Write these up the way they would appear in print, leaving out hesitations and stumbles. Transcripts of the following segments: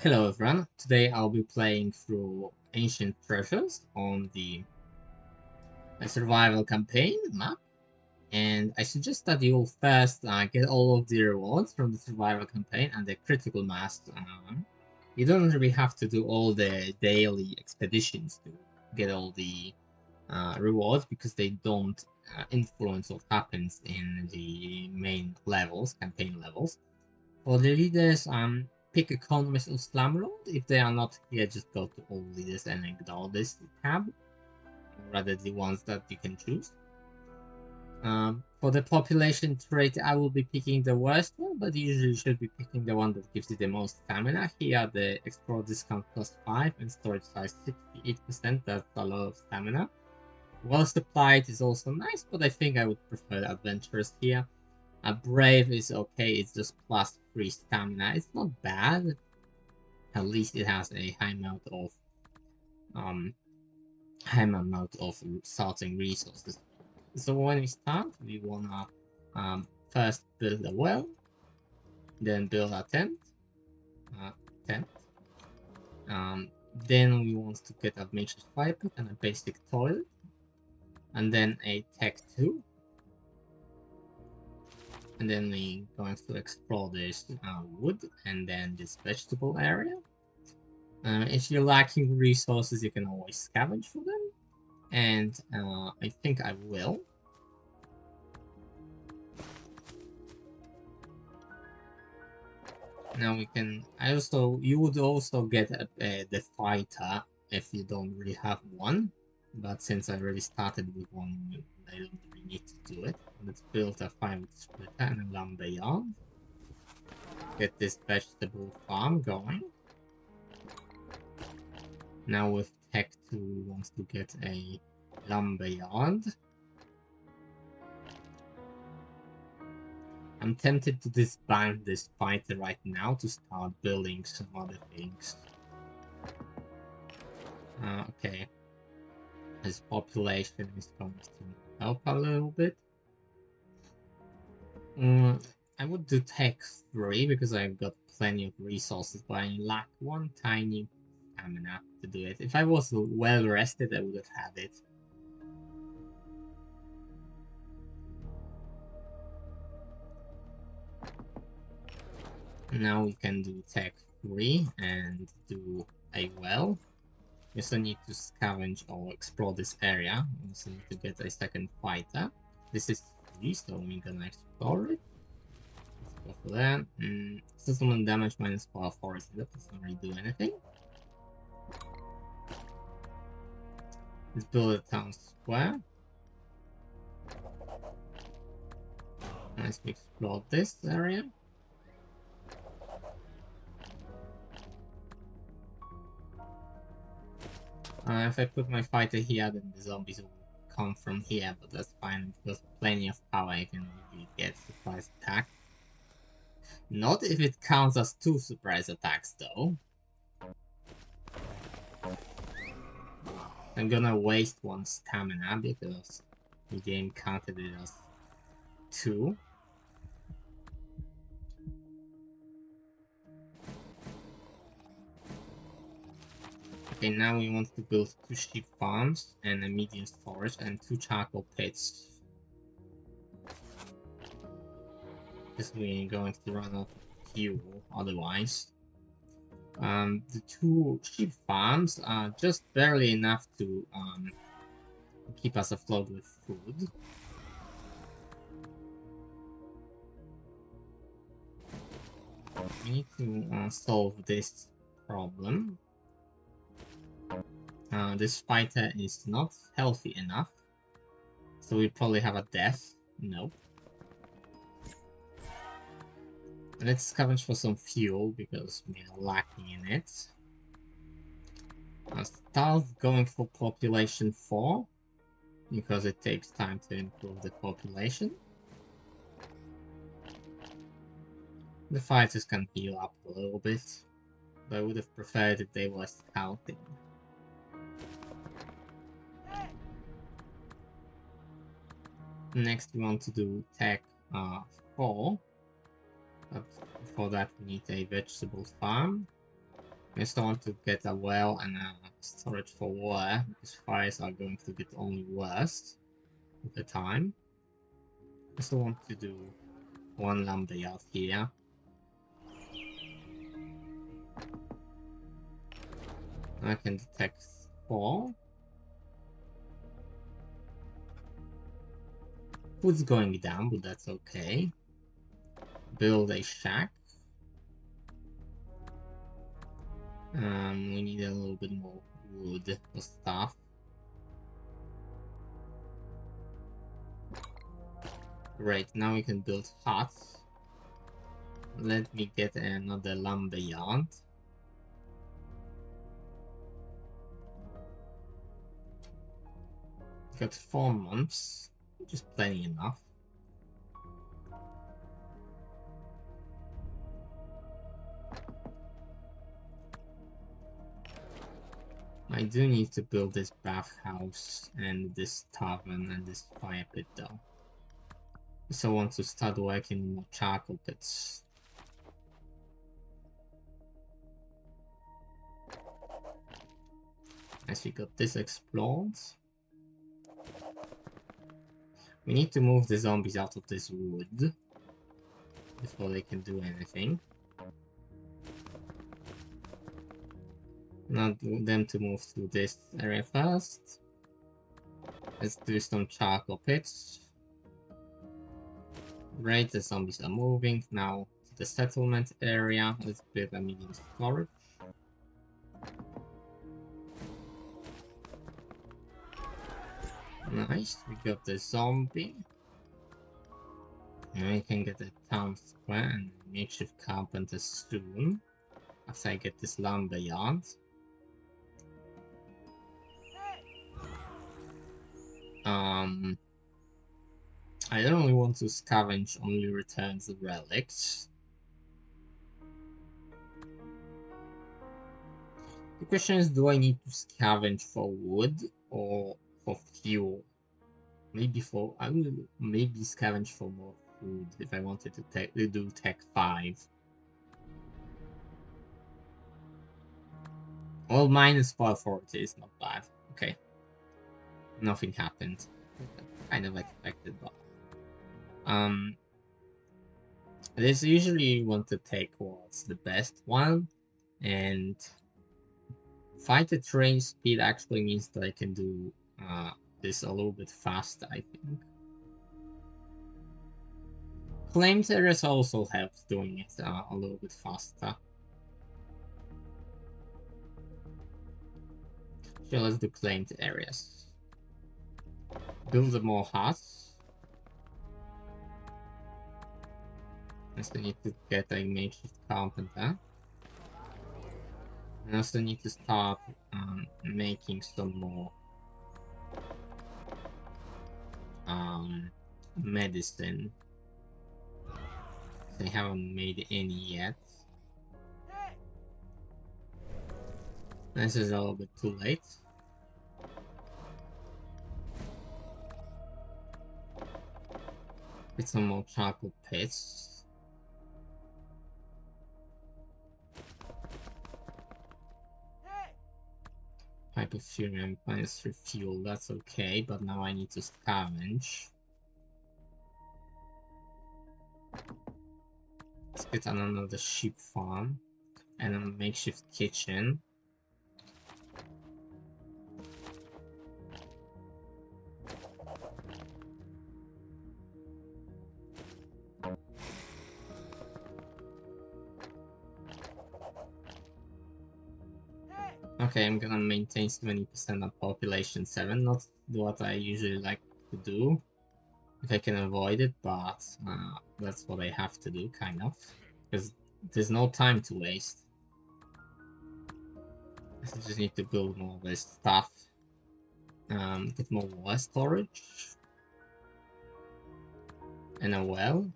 Hello everyone, today I'll be playing through Ancient Treasures on the survival campaign map, and I suggest that you first get all of the rewards from the survival campaign and the critical mass. You don't really have to do all the daily expeditions to get all the rewards because they don't influence what happens in the main levels, campaign levels. For the leaders, pick Economist or Slumlord. If they are not here, just go to all leaders and ignore this tab, rather the ones that you can choose. For the population trait, I will be picking the worst one, but usually should be picking the one that gives you the most stamina. Here, the Explore discount +5 and storage size 68%, that's a lot of stamina. Well supplied is also nice, but I think I would prefer Adventurous here. A Brave is okay, it's just +3 stamina. It's not bad. At least it has a high amount of um sorting resources. So when we start, we wanna first build a well, then build a tent, uh, tent. Then we want to get a major fire pit and a basic toilet, and then a tech 2. And then we going to explore this wood and then this vegetable area. If you're lacking resources, you can always scavenge for them, and I think I will. Now we can. You would also get the fighter if you don't really have one, but since I already started with one, I don't really need to do it. Let's build a firewood splitter and a lumber yard. Get this vegetable farm going. Now with Tech 2, we want to get a lumber yard. I'm tempted to disband this fighter right now to start building some other things. Okay. His population is going to help a little bit. I would do Tech 3 because I've got plenty of resources, but I lack one tiny stamina to do it. If I was well rested, I would have had it. Now we can do Tech 3 and do a well. We also need to scavenge or explore this area. We also need to get a second fighter. This is free, so we're gonna explore it. Let's go for that. Settlement damage minus power forest. That doesn't really do anything. Let's build a town square. Nice, we explored this area. If I put my fighter here, then the zombies will come from here, but that's fine. There's plenty of power. I can really get surprise attack. Not if it counts as 2 surprise attacks, though. I'm gonna waste 1 stamina because the game counted it as 2. Okay, now we want to build 2 sheep farms and a medium storage and 2 charcoal pits. Because we're going to run out of fuel otherwise. The 2 sheep farms are just barely enough to keep us afloat with food. We need to solve this problem. This fighter is not healthy enough, so we probably have a death. Nope. Let's scavenge for some fuel because we are lacking in it. I'll start going for population 4 because it takes time to improve the population. The fighters can heal up a little bit, but I would have preferred if they were scouting. Next, we want to do Tech 4. But for that, we need a vegetable farm. I still want to get a well and a storage for water, because fires are going to get only worse with the time. I still want to do one lumberyard here. I can detect 4. Food's going down, but that's okay. Build a shack. We need a little bit more wood for stuff. Great, now we can build huts. Let me get another lumberyard. Got 4 months, which is plenty enough. I do need to build this bathhouse and this tavern and this fire pit though. So I want to start working more charcoal pits. As we got this explored. We need to move the zombies out of this wood before they can do anything. Not them to move to this area first. Let's do some charcoal pits. Great, the zombies are moving. Now to the settlement area. Let's build a medium storage. Nice, we got the zombie. Now we can get a town square and makeshift carpenter soon. After I get this lumberyard. I don't really want to scavenge only returns the relics. The question is, do I need to scavenge for wood or for fuel? Maybe I will maybe scavenge for more food if I wanted to do Tech 5. Well, minus 440 is not bad. Okay. Nothing happened. Kind of expected, but this usually want to take what's the best one, and fighter train speed actually means that I can do this a little bit faster, I think. Claimed areas also helps doing it a little bit faster. So let's do claimed areas. Build more huts. I still need to get a makeshift carpenter. I also need to start making some more medicine. They haven't made any yet. This is a little bit too late. Get some more charcoal pits. Hypofurium minus refuel, that's okay, but now I need to scavenge. Let's get another sheep farm and a makeshift kitchen. Okay, I'm gonna maintain 70% of population 7, not what I usually like to do, if I can avoid it, but that's what I have to do, kind of, because there's no time to waste. I just need to build more of this stuff, get more water storage, and a well.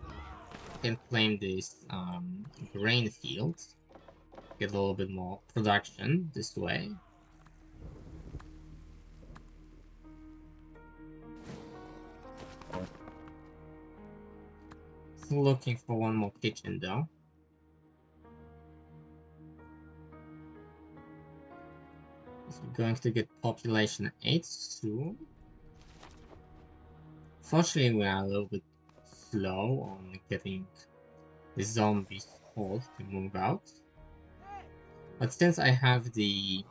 I can claim this grain field. Get a little bit more production this way. Still looking for one more kitchen though. So we're going to get population 8 soon. Fortunately, we are a little bit slow on getting the zombies horde to move out. But since I have the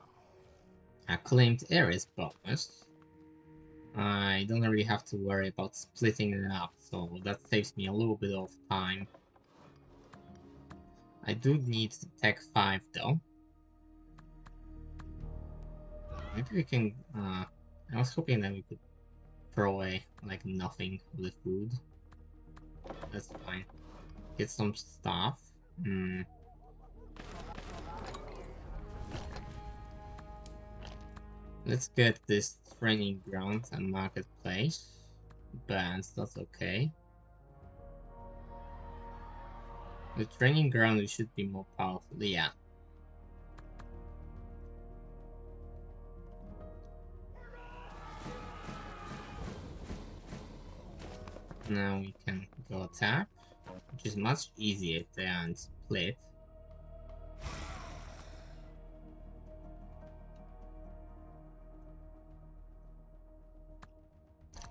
claimed areas bonus, I don't really have to worry about splitting it up, so that saves me a little bit of time. I do need Tech 5 though. Maybe we can, I was hoping that we could throw away like nothing of the food. That's fine. Get some stuff. Let's get this training ground and marketplace. Bands, that's okay. The training ground should be more powerful, yeah. Now we can go attack, which is much easier than split.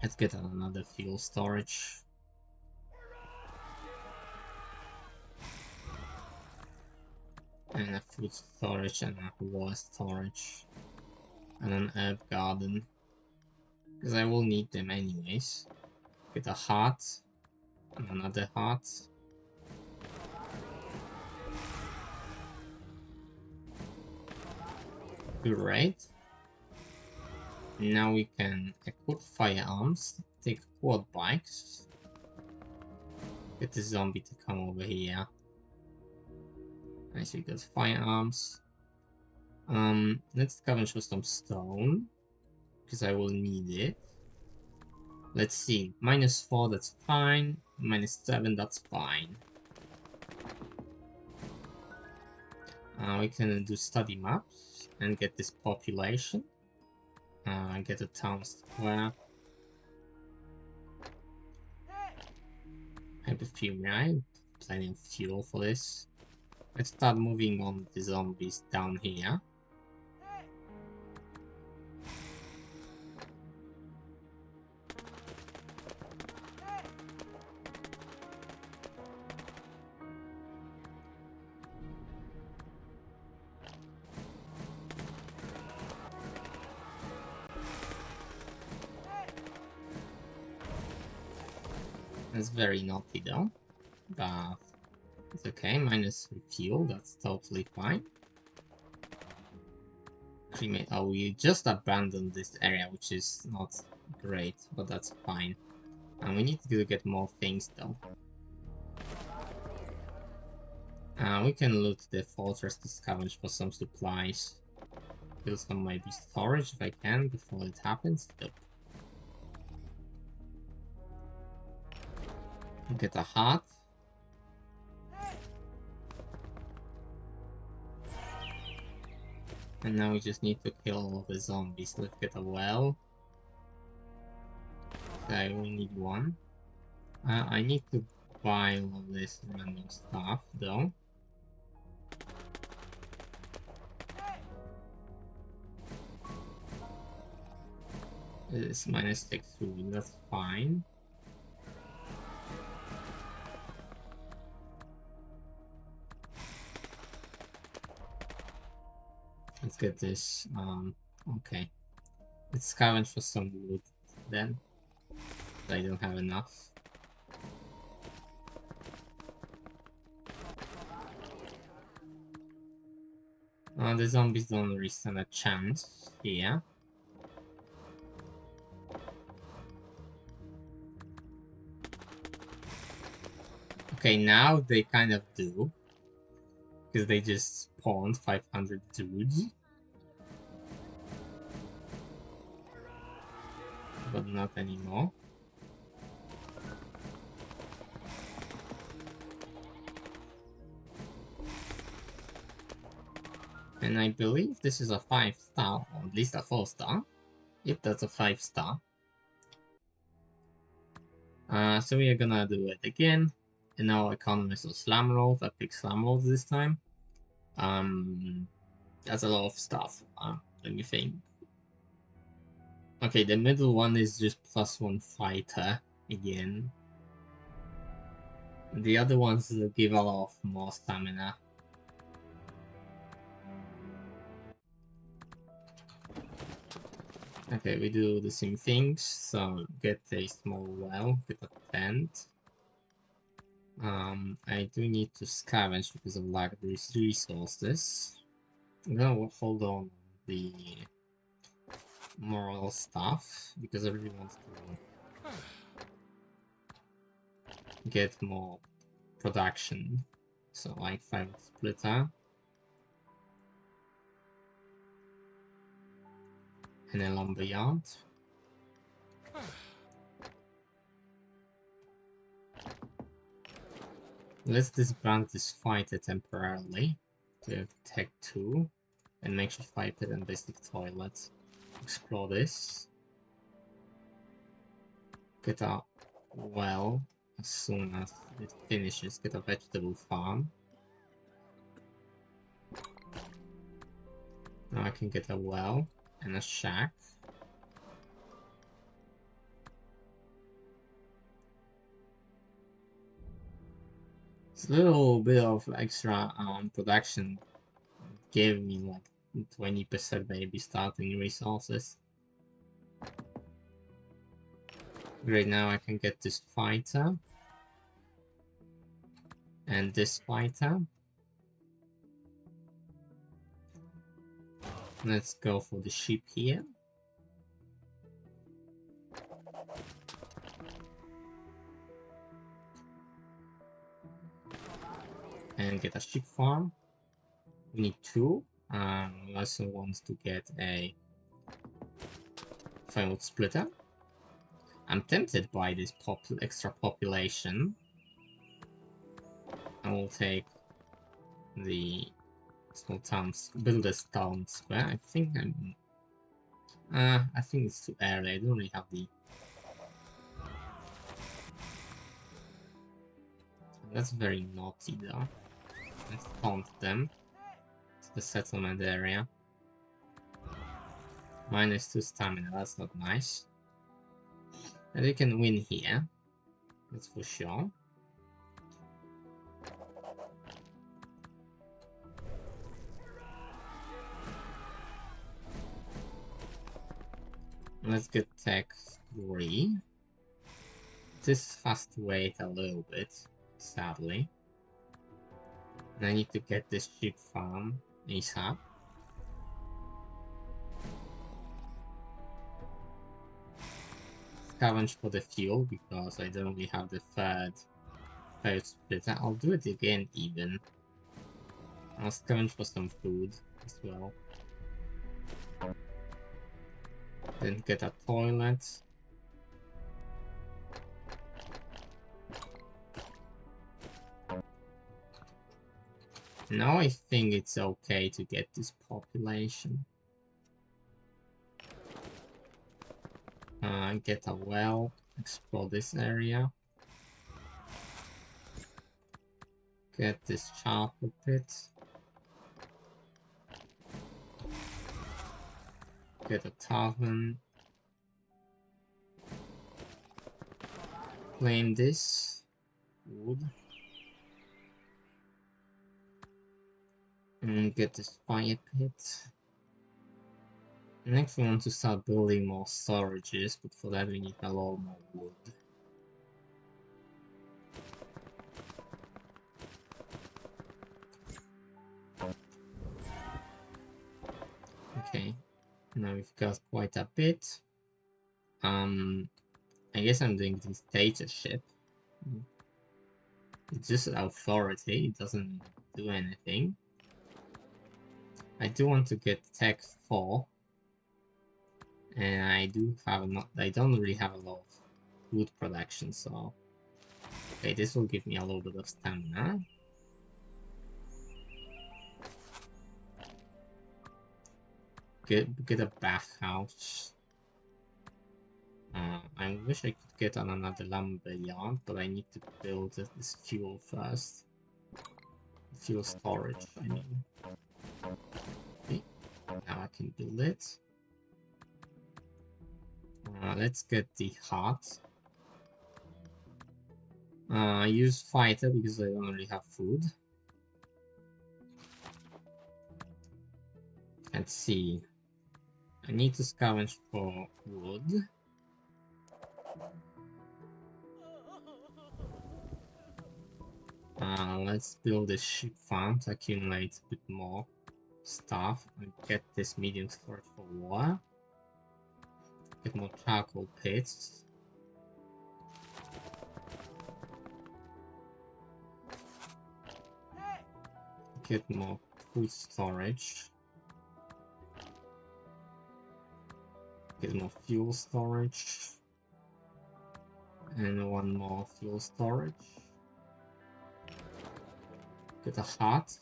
Let's get another fuel storage. And a food storage and a water storage. And an herb garden. Because I will need them anyways. Get a heart. And another heart. Great. Now we can equip firearms, take quad bikes, get the zombie to come over here. Nice, we got firearms. Let's scavenge for some stone, because I will need it. Let's see, -4, that's fine. -7, that's fine. We can do study maps and get this population. Get a town square. Hyperfury, plenty of fuel for this. Let's start moving on the zombies down here. That's very naughty though, but it's okay. Minus fuel, that's totally fine. Cremate. Oh, we just abandoned this area, which is not great, but that's fine. And we need to get more things though. We can loot the fortress to scavenge for some supplies. Kill some maybe storage if I can before it happens. Yep. Get a heart. And now we just need to kill all the zombies. Let's get a well. Okay, we need one. I need to buy all this random stuff though. It's -6 food, that's fine. Let's get this, okay. Let's scavenge for some wood then. I don't have enough. The zombies don't really stand a chance here. Okay, now they kind of do. Because they just spawned 500 dudes. But not anymore. And I believe this is a 5-star, or at least a 4-star. Yep, that's a 5-star. So we are gonna do it again. And now economist of slam rolls. I pick slam rolls this time. That's a lot of stuff. Let me think. Okay, the middle one is just +1 fighter again. The other ones give a lot of more stamina. Okay, we do the same things. So get a small well, get a tent. I do need to scavenge because of lack of resources. I'm gonna hold on the moral stuff because I really want to get more production. So like 5 splitter and a lumberyard. Let's disband this fighter temporarily to Tech 2 and make sure fight pit and basic toilet. Explore this. Get a well as soon as it finishes. Get a vegetable farm. Now I can get a well and a shack. It's a little bit of extra production gave me like 20% maybe starting resources. Great, now I can get this fighter and this fighter. Let's go for the ship here. And get a ship farm. We need 2. We also want to get a 5 splitter. I'm tempted by this extra population. I will take the small towns, build a town square. I think it's too early. I don't really have the. That's very naughty though. Let's taunt them. It's the settlement area. -2 stamina, that's not nice. And we can win here. That's for sure. Let's get Tech 3. This has to wait a little bit, sadly. And I need to get this sheep farm ASAP. Scavenge for the fuel because I don't really have the third fire splitter. I'll do it again even. I'll scavenge for some food as well. Then get a toilet. Now I think it's okay to get this population. Get a well, explore this area. Get this charcoal pit. Get a tavern. Claim this wood. And get this fire pit. Next we want to start building more storages, but for that we need a lot more wood. Okay, now we've got quite a bit. I guess I'm doing this dictatorship. It's just authority, it doesn't do anything. I do want to get Tech 4. And I don't really have a lot of wood production, so okay, this will give me a little bit of stamina. Get a bathhouse. I wish I could get on another lumber yard, but I need to build this fuel first. Fuel storage, I mean. Okay. Now I can build it. Let's get the hut. I use fighter because I don't really have food. Let's see. I need to scavenge for wood. Let's build a sheep farm to accumulate a bit more stuff and get this medium storage for water. Get more charcoal pits. Get more food storage. Get more fuel storage. And one more fuel storage. Get a hut.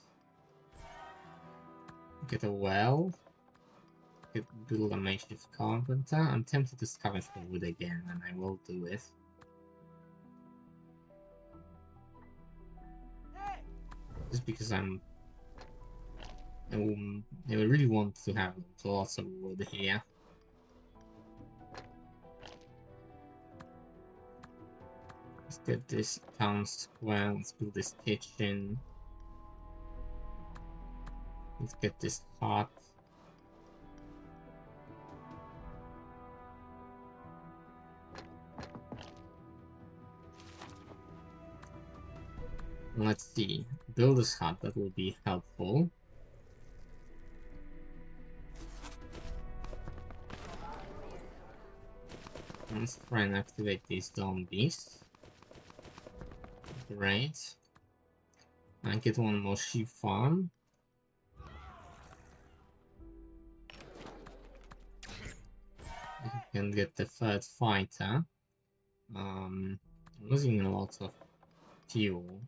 Get a well. Build a makeshift carpenter. I'm tempted to scavenge for wood again, and I will do it. Just because I really want to have lots of wood here. Let's get this town square. Let's build this kitchen. Let's get this hut. Let's see. Build this hut, that will be helpful. Let's try and activate these zombies. Great. And get one more sheep farm. You can get the third fighter. I'm losing a lot of fuel.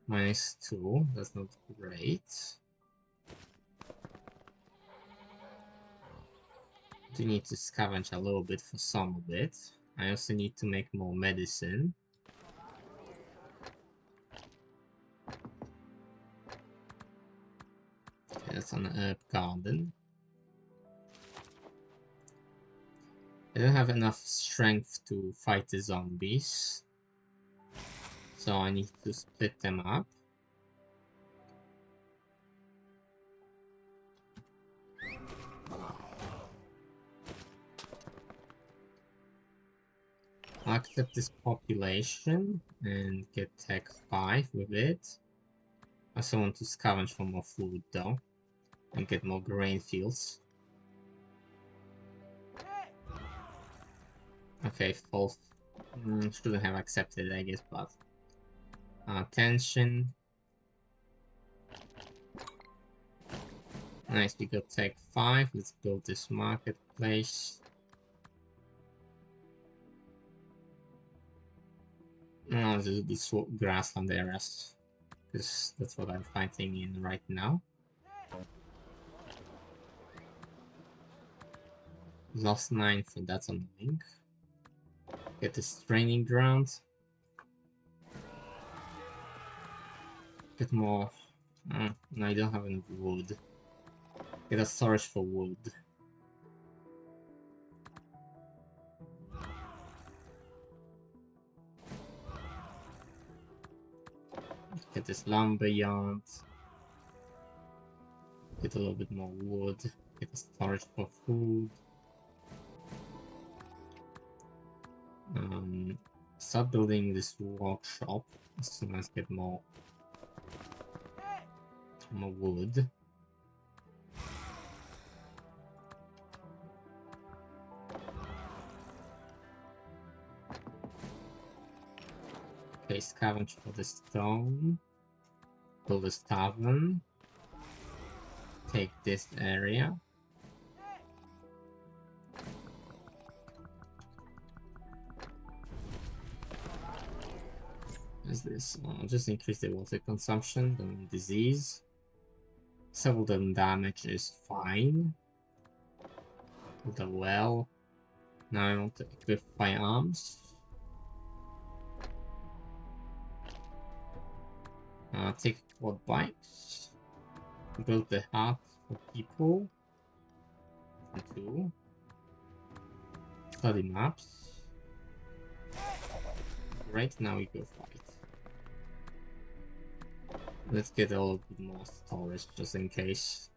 -2, that's not great. Do need to scavenge a little bit for some of it. I also need to make more medicine. Okay, that's an herb garden. I don't have enough strength to fight the zombies, so I need to split them up. I'll accept this population and get tech 5 with it. I also want to scavenge for more food though, and get more grain fields. Okay, false. Shouldn't have accepted it, I guess, but tension. Nice, we got tech 5. Let's build this marketplace. No, this is the grassland areas, because that's what I'm fighting in right now. Lost 9 for that's annoying. Get this training ground. Get more. No, I don't have enough wood. Get a storage for wood. Get this lumber yard. Get a little bit more wood. Get a storage for food. Start building this workshop as soon as I get more wood. Okay, scavenge for the stone. Build a tavern. Take this area. Is this? Just increase the water consumption, then disease. Several damage is fine. With a well. Now I want to equip firearms. Take quad bikes. Build the hut for people. Two. Study maps. Right now we go fight. Let's get a little bit more storage just in case.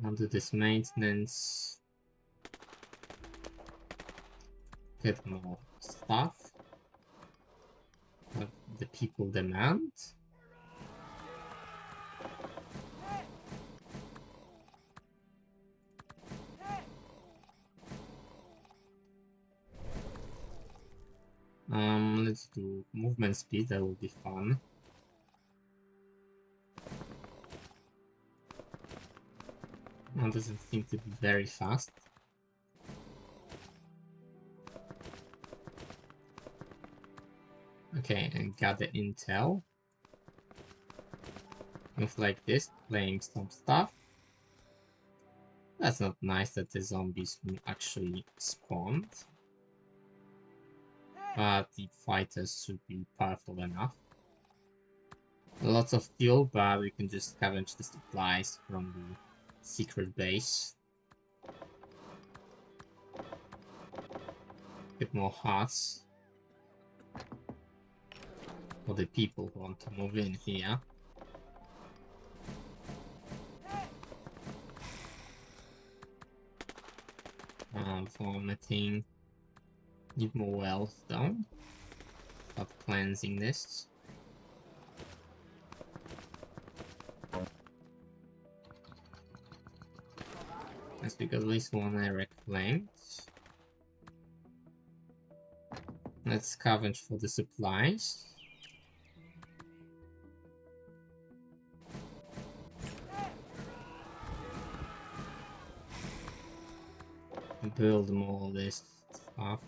I'll do this maintenance. Get more stuff that the people demand. Let's do movement speed, that will be fun. Now doesn't seem to be very fast. Okay, and got the intel. Move like this, playing some stuff. That's not nice that the zombies actually spawned. But the fighters should be powerful enough. Lots of fuel, but we can just scavenge the supplies from the secret base. Get more hearts for the people who want to move in here. Vomiting. Need more wealth though. Start cleansing this. That's because at least one I reclaimed. Let's scavenge for the supplies. Build more of this stuff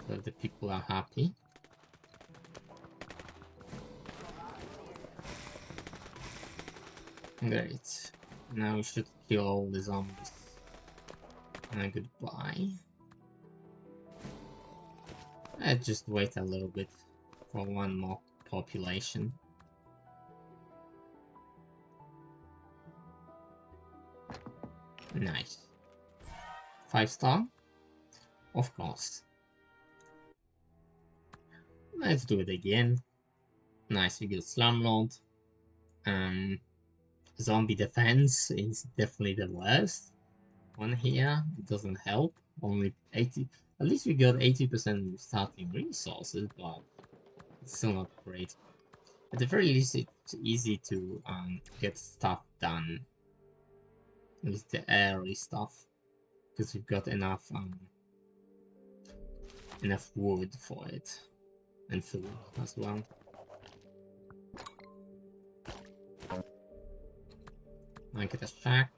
so the people are happy. Great. Now we should kill all the zombies. Goodbye. Let's just wait a little bit for one more population. Nice. 5-star? Of course. Let's do it again. Nice, we got Slumlord. Zombie defense is definitely the worst one here. It doesn't help. Only 80. At least we got 80% starting resources, but it's still not great. At the very least, it's easy to get stuff done. At least the early stuff, because we've got enough wood for it, and food as well. I get a shack.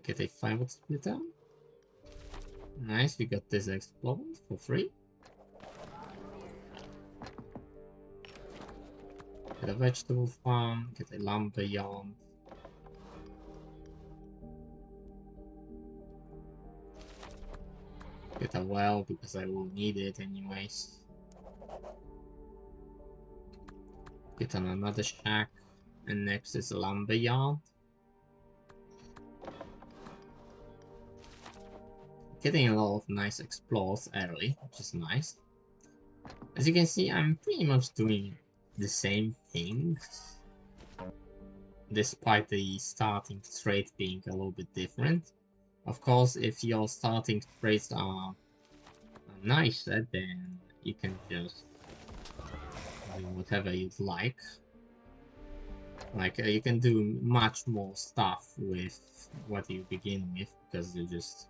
Get a firewood splitter. Nice, we got this explode for free. Get a vegetable farm, get a lumber yard. Get a well because I will need it anyways. Get on another shack, and next is a lumber yard. Getting a lot of nice explores early, which is nice. As you can see, I'm pretty much doing the same things, despite the starting trait being a little bit different. Of course, if your starting traits are nicer, then you can just do whatever you'd like. Like, you can do much more stuff with what you begin with, because you just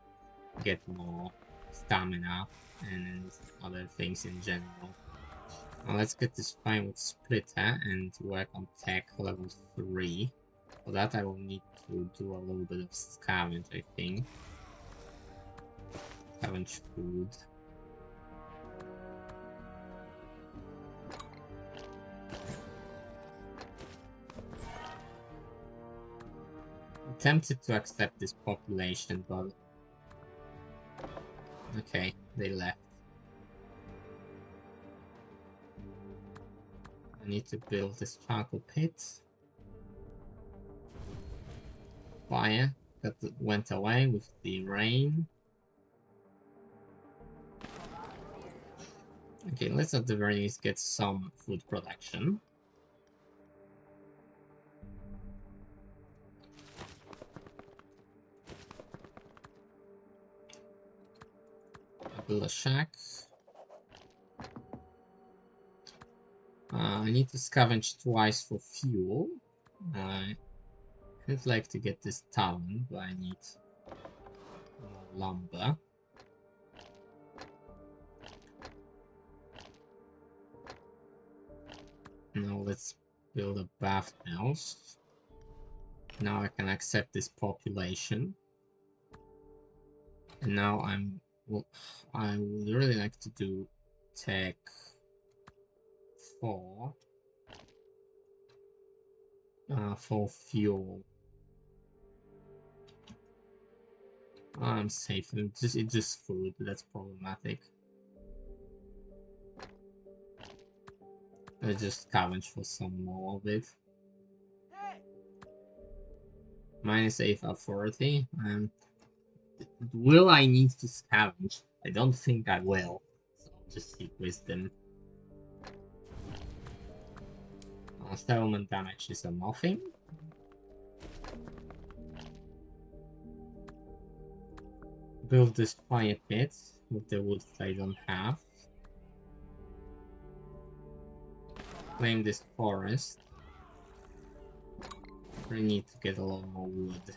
get more stamina and other things in general. Now let's get this firewood splitter and work on tech level 3. For that I will need to do a little bit of scavenge, I think. Scavenge food. I'm tempted to accept this population, but Okay, they left. I need to build this charcoal pit. Fire that went away with the rain. Okay, let's at the very least get some food production. I build a shack. I need to scavenge twice for fuel. I would like to get this tavern, but I need more lumber. Now let's build a bathhouse. Now I can accept this population. And now I would really like to do tech 4 for fuel. I'm safe. It's just food. That's problematic. I just scavenge for some more of it. Minus 8 authority. Will I need to scavenge? I don't think I will. So I'll just seek wisdom. Settlement damage is a nothing. Build this fire pit with the wood I don't have. Claim this forest. We need to get a lot more wood.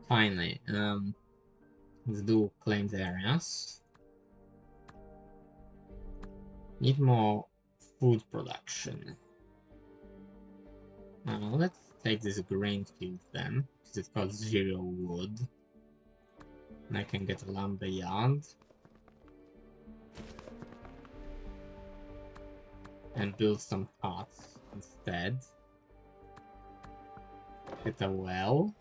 Finally, let's do claimed areas. Need more food production. Let's take this grain field then, because it's got 0 wood. And I can get a lumber yard. And build some huts instead. Get a well.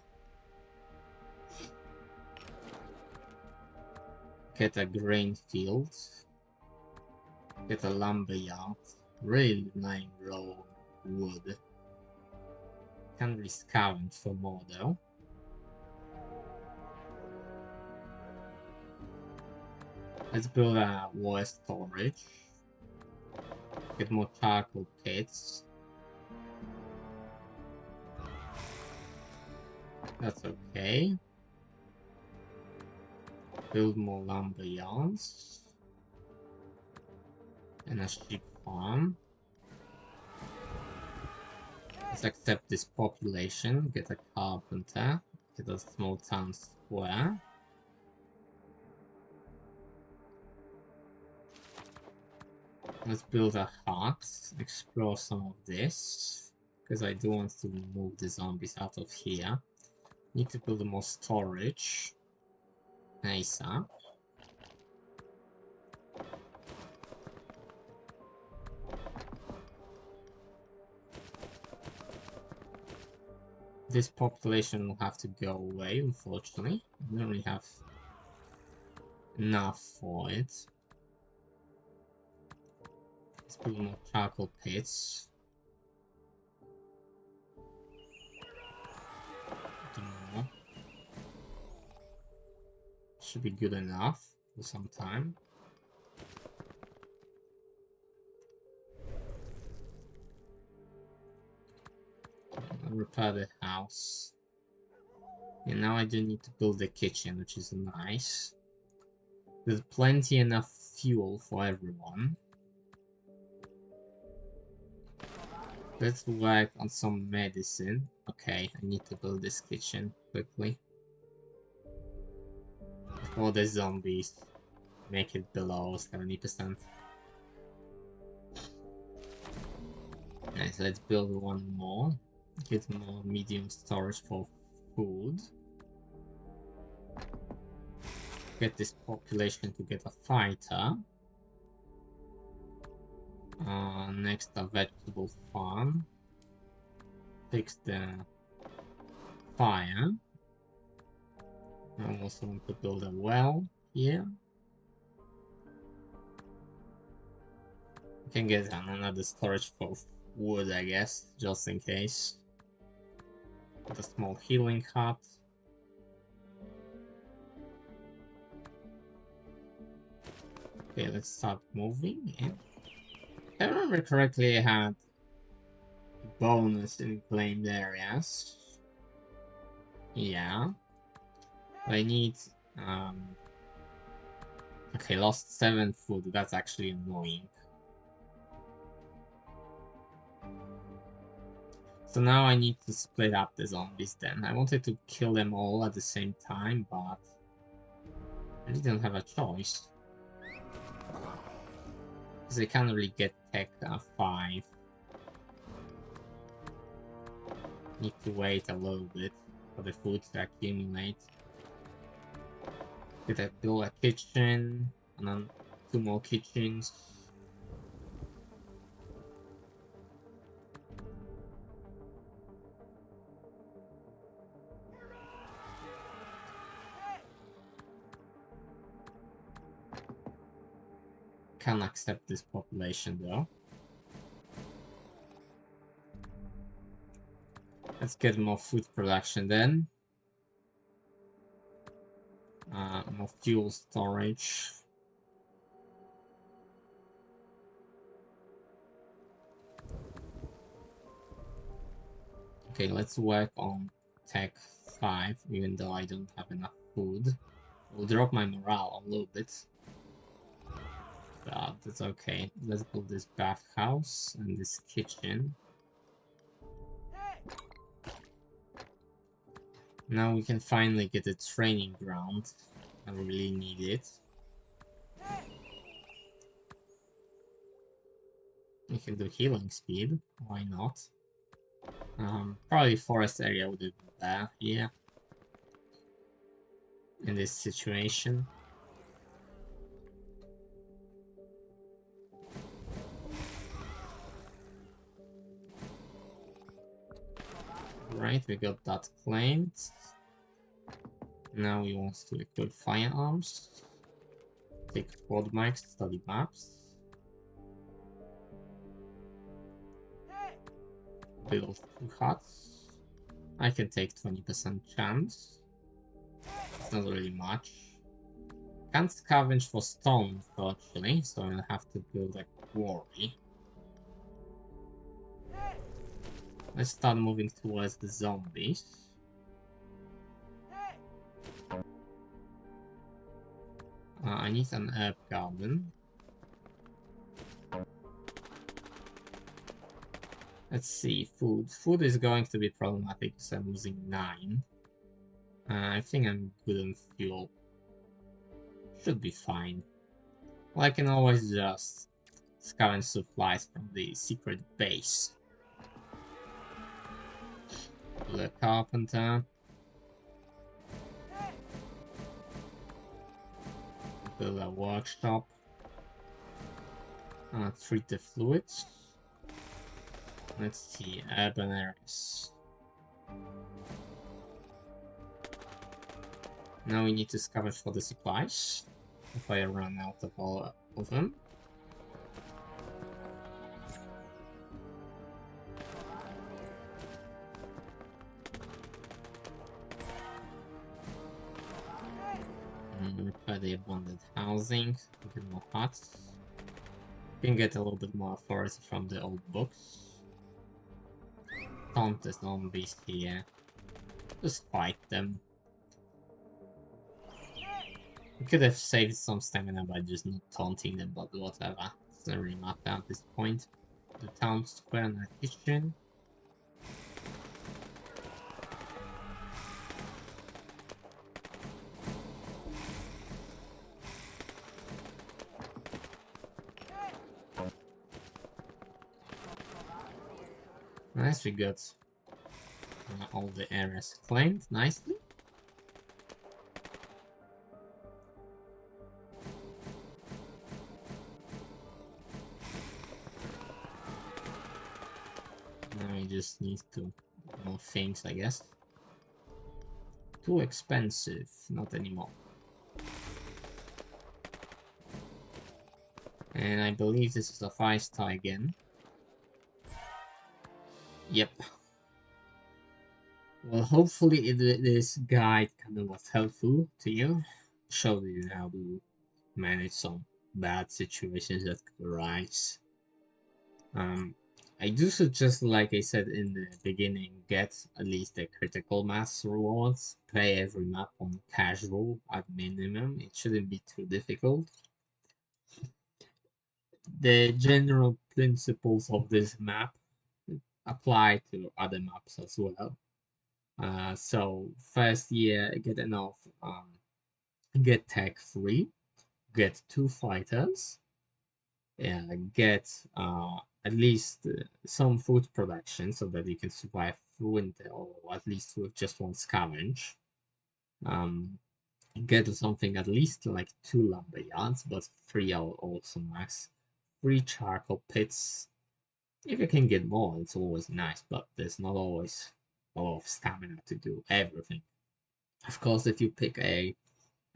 Get a grain field. Get a lumber yard. Really nice raw wood. Can't really scavenge for more though. Let's build a water storage. Get more charcoal pits. That's okay. Build more lumber yards. And a sheep farm. Let's accept this population. Get a carpenter. Get a small town square. Let's build a hut. Explore some of this. Because I do want to move the zombies out of here. Need to build more storage. ASAP. This population will have to go away, unfortunately. We don't really have enough for it. Let's build more charcoal pits. More. Should be good enough for some time. I'll repair the house. And now I do need to build the kitchen, which is nice. There's plenty enough fuel for everyone. Let's work on some medicine. Okay, I need to build this kitchen quickly. Before the zombies make it below 70%. Nice, let's build one more. Get more medium storage for food. Get this population to get a fighter. Next, a vegetable farm. fix the fire. I also want to build a well here. We can get another storage for wood, I guess, just in case. With a small healing hut. Okay, let's start moving in. If I remember correctly, I had bonus in claimed areas. Yeah. I need okay, lost 7 food. That's actually annoying. So now I need to split up the zombies then. I wanted to kill them all at the same time, but I really don't have a choice. Because I can't really get tech 5. Need to wait a little bit for the food to accumulate. Did I build a kitchen? And then 2 more kitchens. Can't accept this population though. Let's get more food production then. More fuel storage. Okay, let's work on tech 5, even though I don't have enough food. Will drop my morale a little bit. But that's okay. Let's build this bathhouse and this kitchen. Now we can finally get a training ground. I really need it. We can do healing speed. Why not? Probably forest area would be better here. In this situation. Right, we got that claimed. Now we want to equip firearms. Take quad mics, study maps. Build 2 huts. I can take 20% chance. It's not really much. Can't scavenge for stone, unfortunately, so I'll have to build a quarry. Let's start moving towards the zombies. I need an herb garden. Let's see, food. Food is going to be problematic because I'm losing 9. I think I'm good on fuel. Should be fine. Well, I can always just scavenge supplies from the secret base. The carpenter. Build a workshop. Treat the fluids. Let's see, urban areas. Now we need to scavenge for the supplies. If I run out of all of them. Repair the abundant housing, a bit more huts. Can get a little bit more authority from the old books. Taunt the zombies here. Just fight them. We could have saved some stamina by just not taunting them, but whatever. It doesn't really matter at this point. The town square and the kitchen. Nice, we got all the areas claimed nicely. Now we just need to more things, I guess. Too expensive, not anymore. And I believe this is a 5-star again. Yep. Well, hopefully this guide kind of was helpful to you. Showed you how to manage some bad situations that could arise. I do suggest, like I said in the beginning, get at least the critical mass rewards. Play every map on casual at minimum. It shouldn't be too difficult. The general principles of this map apply to other maps as well. So first year, get enough, get tech free, get 2 fighters, get at least some food production so that you can survive through winter, or at least with just 1 scavenge. Get something at least like 2 lumber yards, but 3 are also nice. 3 charcoal pits. If you can get more, it's always nice, but there's not always a lot of stamina to do everything. Of course, if you pick a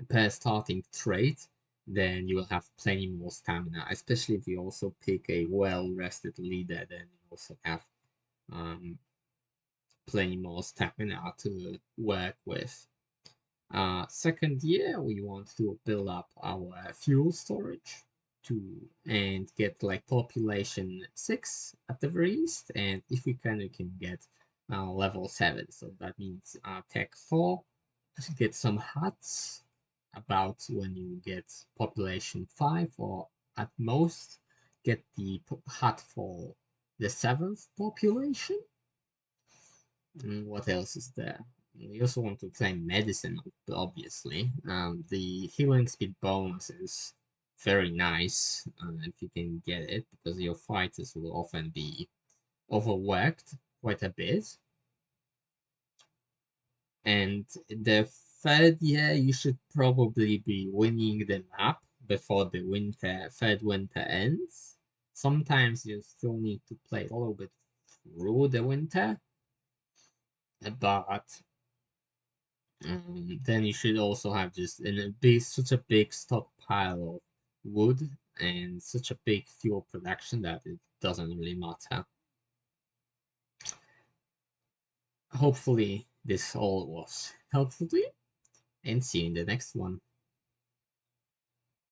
per starting trait, then you will have plenty more stamina, especially if you also pick a well-rested leader, then you also have um, plenty more stamina to work with. Second year, we want to build up our fuel storage and get like population 6 at the very least, and if we can get level 7, so that means tech 4 to get some huts about when you get population 5, or at most get the hut for the 7th population. What else is there? We also want to claim medicine, obviously. The healing speed bonus is very nice if you can get it, because your fighters will often be overworked quite a bit. And the third year, you should probably be winning the map before the third winter ends. Sometimes you still need to play a little bit through the winter, but then you should also have just such a big stockpile of wood and such a big fuel production that it doesn't really matter. Hopefully this all was helpful to you, and see you in the next one.